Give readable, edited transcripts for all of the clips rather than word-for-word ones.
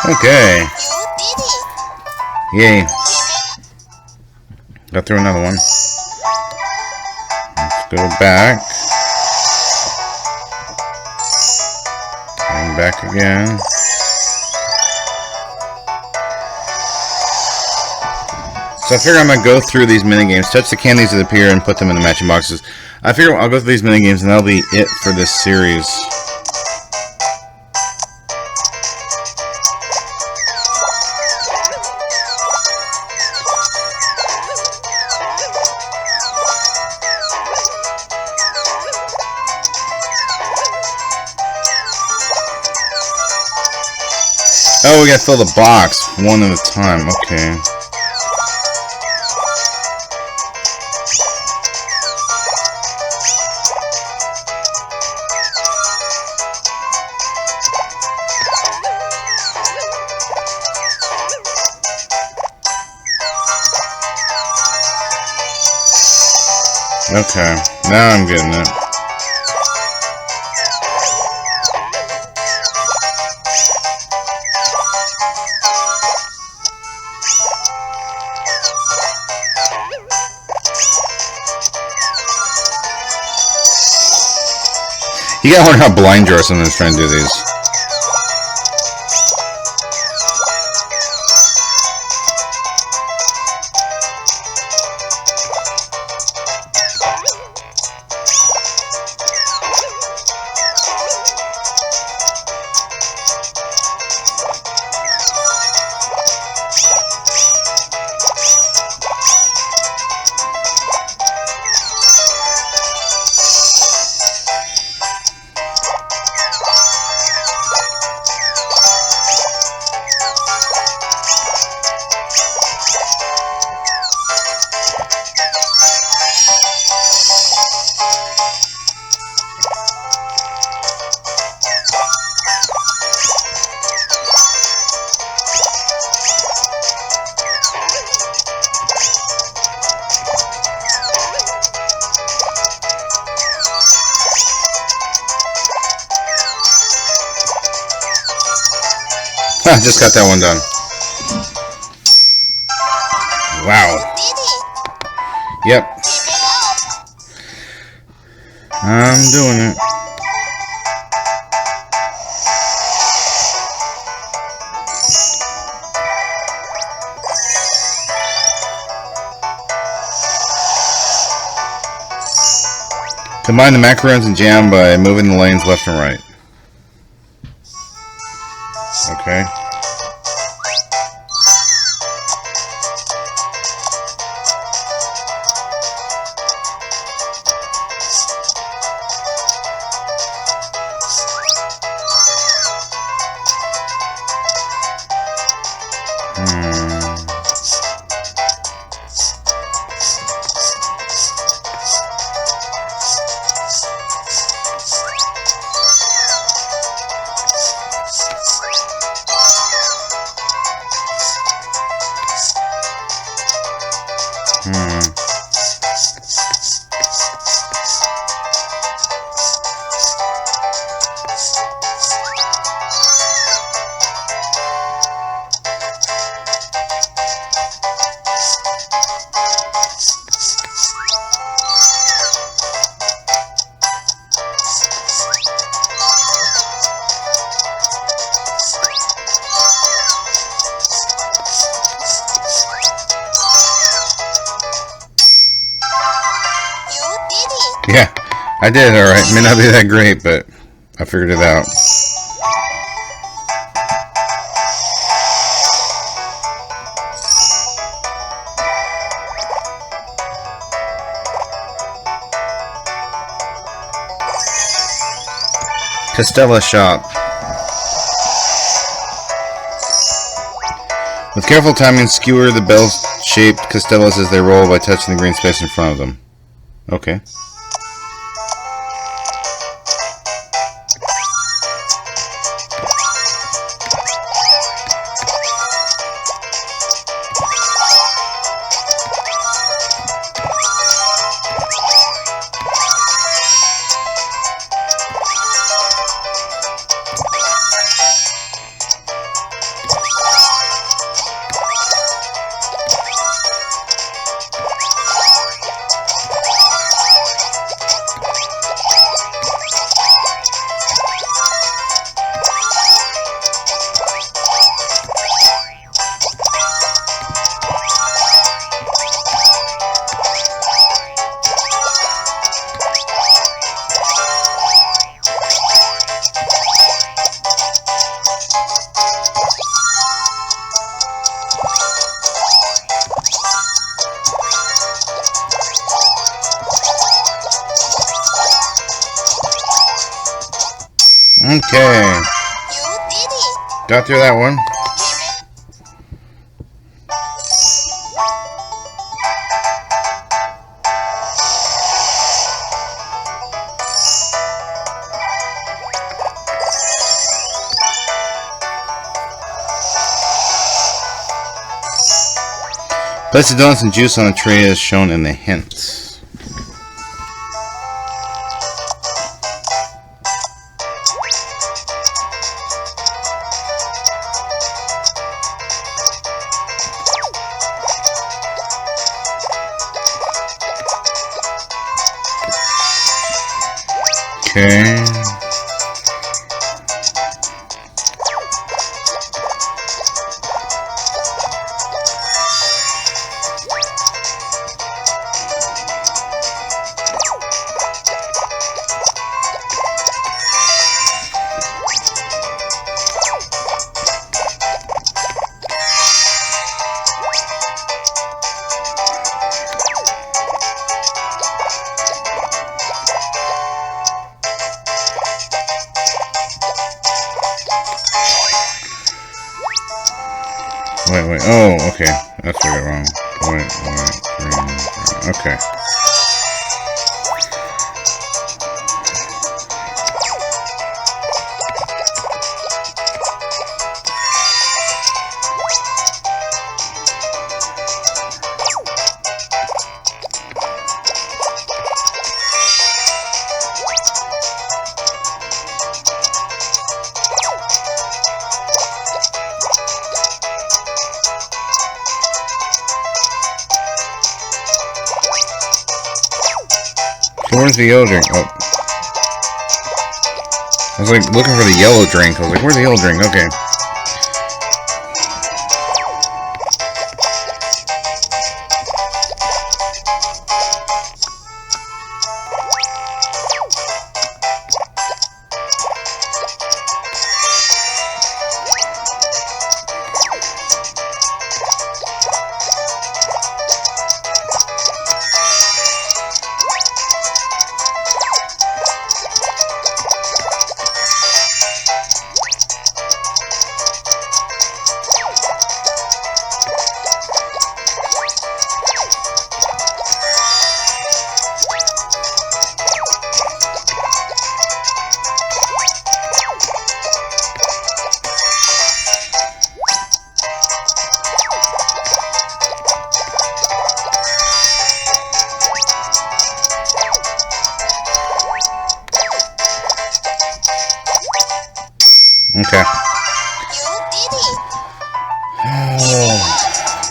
Okay. Yay. Got through another one. Let's go back. And back again. So I figure I'm going to go through these minigames, touch the candies that appear, and put them in the matching boxes. I figure I'll go through these minigames, and that'll be it for this series. Oh, we gotta fill the box one at a time. Okay. Okay, now I'm getting it. You gotta wonder how blind you are sometimes trying to do these. I just got that one done. Wow. Yep. I'm doing it. Combine the macaroons and jam by moving the lanes left and right. Okay. Yeah, I did alright. May not be that great, but I figured it out. Costella shop. With careful timing, skewer the bell-shaped Costellas as they roll by touching the green space in front of them. Okay. Okay. Got through that one. Place the donuts and juice on a tray as shown in the hints. Okay. Wait. Oh, okay. That's what I got wrong. White, green. Okay. Where's the yellow drink? Oh. I was like looking for the yellow drink. I was like, where's the yellow drink? Okay. Okay.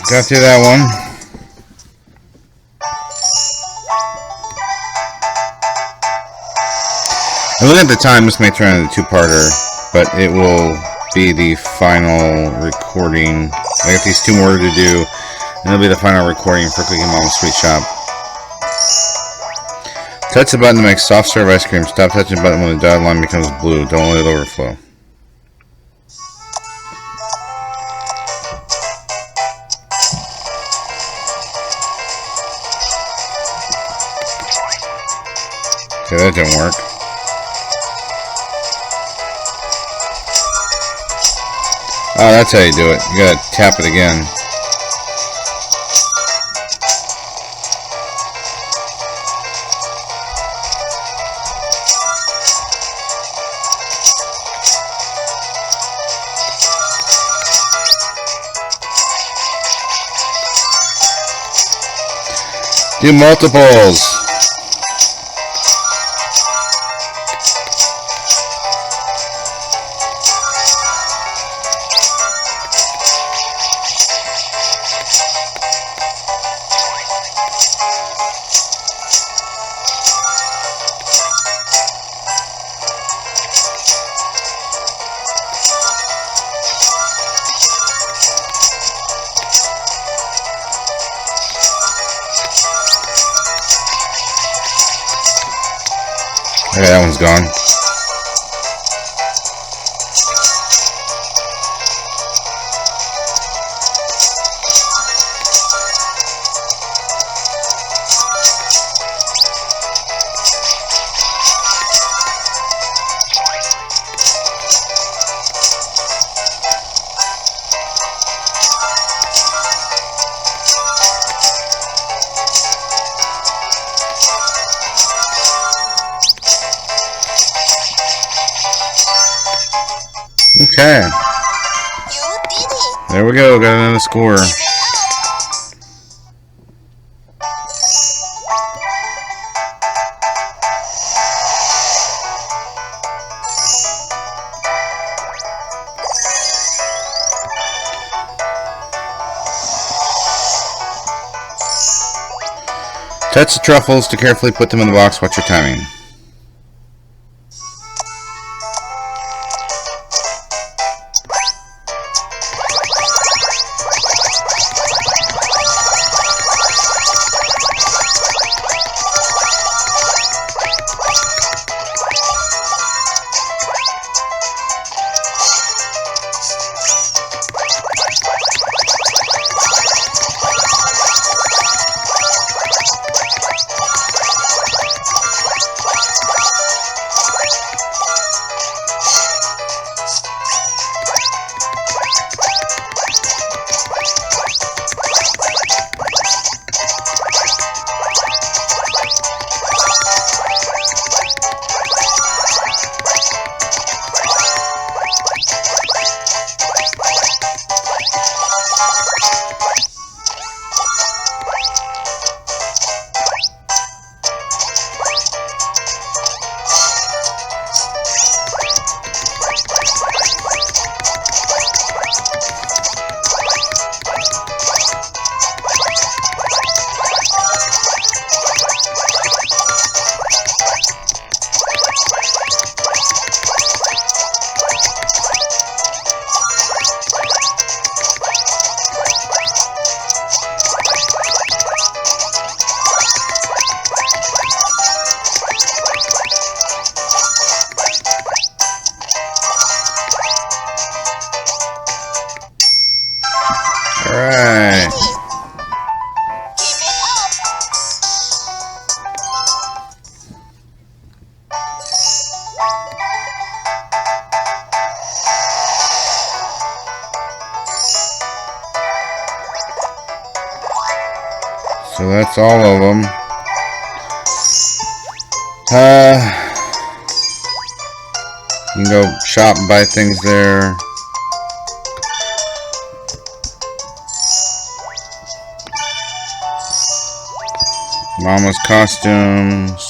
Got through that one. And looking at the time, this may turn into a two-parter, but it will be the final recording. I got these two more to do, and it'll be the final recording for Cookie Mom's Sweet Shop. Touch the button to make soft serve ice cream. Stop touching the button when the dotted line becomes blue. Don't let it overflow. Okay, that didn't work. Oh, that's how you do it. You gotta tap it again. Do multiples. Okay, that one's gone. Okay. You did it. There we go. Got another score. Keep it up. Touch the truffles to carefully put them in the box. Watch your timing. Alright. Keep it up. So that's all of them. You can go shop and buy things there. Mama's costumes.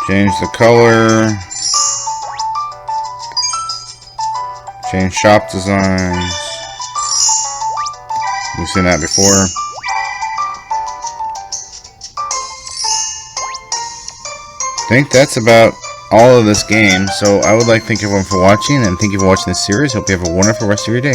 Change the color. Change shop designs. We've seen that before. I think that's about all of this game. So I would like to thank everyone for watching, and thank you for watching this series. Hope you have a wonderful rest of your day.